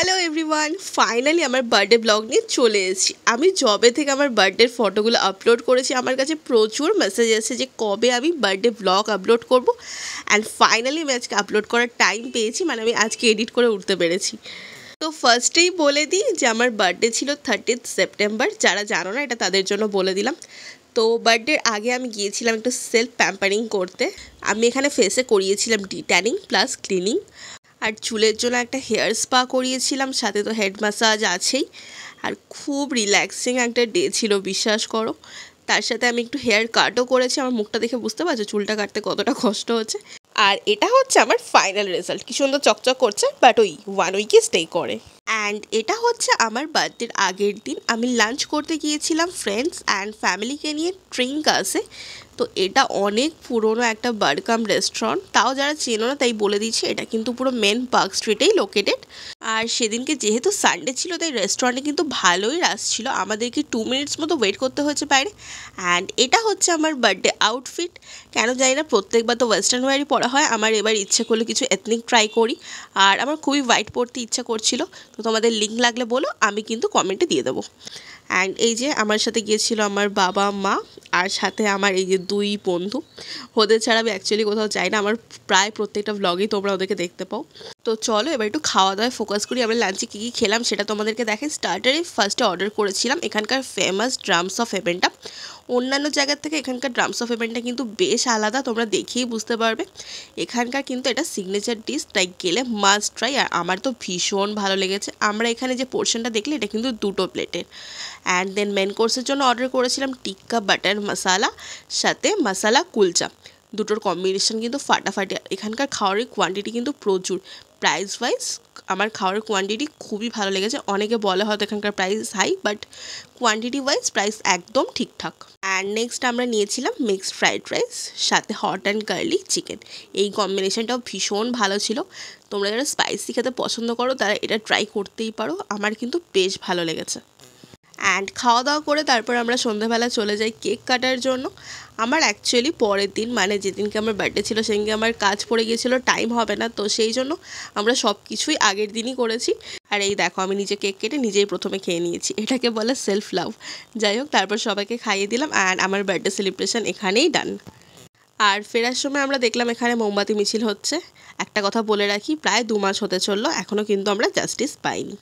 Hello everyone, finally আমার birthday blog নিয়ে চলে এসেছি। আমি যবে থেকে আমার বার্থডের ফটোগুলো আপলোড করেছি আমার কাছে প্রচুর মেসেজ এসেছে যে কবে আমি বার্থডে ব্লগ আপলোড করব। অ্যান্ড ফাইনালি আমি আজকে আপলোড করার টাইম পেয়েছি, মানে আমি আজকে এডিট করে উঠতে পেরেছি। তো ফার্স্টেই বলে দিই যে আমার বার্থডে ছিল 30 সেপ্টেম্বর। যারা জানো না এটা তাদের জন্য বলে দিলাম। তো বার্থডের আগে আমি গিয়েছিলাম একটু সেলফ প্যাম্পারিং করতে। আমি এখানে ফেসে করিয়েছিলাম ডিট্যানিং প্লাস ক্লিনিং, আর চুলের জন্য একটা হেয়ার স্পা করিয়েছিলাম, সাথে তো হেড ম্যাসাজ আছেই। আর খুব রিল্যাক্সিং একটা ডে ছিল, বিশ্বাস করো। তার সাথে আমি একটু হেয়ার কাটও করেছি। আমার মুখটা দেখে বুঝতে পারছো চুলটা কাটতে কতটা কষ্ট হচ্ছে। আর এটা হচ্ছে আমার ফাইনাল রেজাল্ট। কি সুন্দর চকচক করছে, বাট ওই 1 উইকে স্টে করে। অ্যান্ড এটা হচ্ছে আমার বার্থডের আগের দিন। আমি লাঞ্চ করতে গিয়েছিলাম ফ্রেন্ডস অ্যান্ড ফ্যামিলিকে নিয়ে ট্রিঙ্ক আছে। তো এটা অনেক পুরনো একটা বার্কাম রেস্টুরেন্ট, তাও যারা চেনো না তাই বলে দিচ্ছি, এটা কিন্তু পুরো মেন পার্ক স্ট্রিটেই লোকেটেড। আর সেদিনকে যেহেতু সানডে ছিল তাই রেস্টুরেন্টে কিন্তু ভালোই রাশ ছিল। আমাদেরকে 2 মিনিটস মতো ওয়েট করতে হয়েছে বাইরে। অ্যান্ড এটা হচ্ছে আমার বার্থডে আউটফিট। কেন জানি না, প্রত্যেকবার তো ওয়েস্টার্ন ওয়্যারই পরা হয়, আমার এবার ইচ্ছে করলে কিছু এথনিক ট্রাই করি। আর আমার খুবই হোয়াইট পরতে ইচ্ছা করছিল। তো তোমাদের লিঙ্ক লাগলে বলো, আমি কিন্তু কমেন্টে দিয়ে দেবো। অ্যান্ড এই যে আমার সাথে গিয়েছিল আমার বাবা মা, আর সাথে আমার এই যে 2 বন্ধু। ওদের ছাড়া আমি অ্যাকচুয়ালি কোথাও যাই না, আমার প্রায় প্রত্যেকটা ভ্লগেই তোমরা ওদেরকে দেখতে পাও। তো চলো এবার একটু খাওয়া দাওয়ায় ফোকাস করি। আমরা লাঞ্চে কী কী খেলাম সেটা তোমাদেরকে দেখে। স্টার্টারে ফার্স্টে অর্ডার করেছিলাম এখানকার ফেমাস ড্রামস অফ হেভেনটা। অন্যান্য জায়গার থেকে এখানকার ড্রামস অফ হেভেনটা কিন্তু বেশ আলাদা, তোমরা দেখেই বুঝতে পারবে। এখানকার কিন্তু এটা সিগনেচার ডিশ, তাই গেলে মাস্ট ট্রাই। আর আমার তো ভীষণ ভালো লেগেছে। আমরা এখানে যে পোর্শনটা দেখলে এটা কিন্তু 2টো প্লেটের। অ্যান্ড দেন মেন কোর্সের জন্য অর্ডার করেছিলাম টিক্কা বাটার মশালা, সাথে মশালা কুলচা। দুটোর কম্বিনেশন কিন্তু ফাটাফাটি। এখানকার খাওয়ারের কোয়ান্টিটি কিন্তু প্রচুর। প্রাইস ওয়াইজ আমার খাওয়ারের কোয়ান্টিটি খুবই ভালো লেগেছে। অনেকে বলে হয়তো এখানকার price high, but quantity wise price একদম ঠিকঠাক। অ্যান্ড নেক্সট আমরা নিয়েছিলাম মিক্সড ফ্রাইড রাইস, সাথে হট অ্যান্ড গার্লিক চিকেন। এই কম্বিনেশনটাও ভীষণ ভালো ছিল। তোমরা যারা স্পাইসি খেতে পছন্দ করো তারা এটা ট্রাই করতেই পারো, আমার কিন্তু বেশ ভালো লেগেছে। অ্যান্ড খাওয়া দাওয়া করে তারপর আমরা সন্ধ্যাবেলা চলে যাই কেক কাটার জন্য। আমার অ্যাকচুয়ালি পরের দিন, মানে যেদিনকে আমার বার্থডে ছিল সেদিনকে আমার কাজ পড়ে গিয়েছিলো, টাইম হবে না, তো সেই জন্য আমরা সব কিছুই আগের দিনই করেছি। আর এই দেখো আমি নিজে কেক কেটে নিজেই প্রথমে খেয়ে নিয়েছি, এটাকে বলে সেলফ লাভ। যাই হোক, তারপর সবাইকে খাইয়ে দিলাম অ্যান্ড আমার বার্থডে সেলিব্রেশন এখানেই ডান। আর ফেরার সময় আমরা দেখলাম এখানে মোমবাতি মিছিল হচ্ছে। একটা কথা বলে রাখি, প্রায় 2 মাস হতে চললো, এখনও কিন্তু আমরা জাস্টিস পাইনি।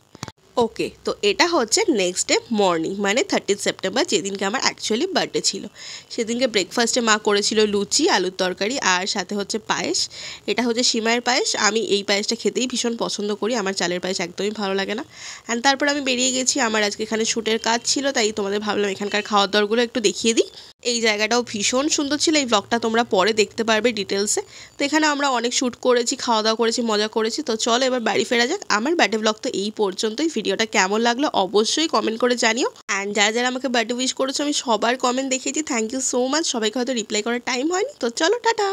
ওকে, তো এটা হচ্ছে নেক্সট ডে মর্নিং, মানে 30 সেপ্টেম্বর, যেদিনকে আমার অ্যাকচুয়ালি বার্থডে ছিল। সেদিনকে ব্রেকফাস্টে মা করেছিল লুচি, আলুর তরকারি, আর সাথে হচ্ছে পায়েস। এটা হচ্ছে সিমাইয়ের পায়েস। আমি এই পায়েসটা খেতেই ভীষণ পছন্দ করি, আমার চালের পায়েস একদমই ভালো লাগে না। অ্যান্ড তারপর আমি বেরিয়ে গেছি, আমার আজকে এখানে শ্যুটের কাজ ছিল, তাই তোমাদের ভাবলাম এখানকার খাওয়ার দাওয়ারগুলো একটু দেখিয়ে দিই। এই জায়গাটাও ভীষণ সুন্দর ছিল, এই ব্লগটা তোমরা পরে দেখতে পারবে ডিটেলসে। তো এখানে আমরা অনেক শ্যুট করেছি, খাওয়া দাওয়া করেছি, মজা করেছি। তো চলো এবার বাড়ি ফেরা যাক। আমার বার্থডে ব্লগ তো এই পর্যন্তই। ভিডিওটা কেমন লাগলো অবশ্যই কমেন্ট করে জানিও। অ্যান্ড যারা যারা আমাকে বার্থডে উইশ করেছো আমি সবার কমেন্ট দেখেছি, থ্যাংক ইউ সো মাচ। সবাইকে হয়তো রিপ্লাই করার টাইম হয়নি। তো চলো টাটা।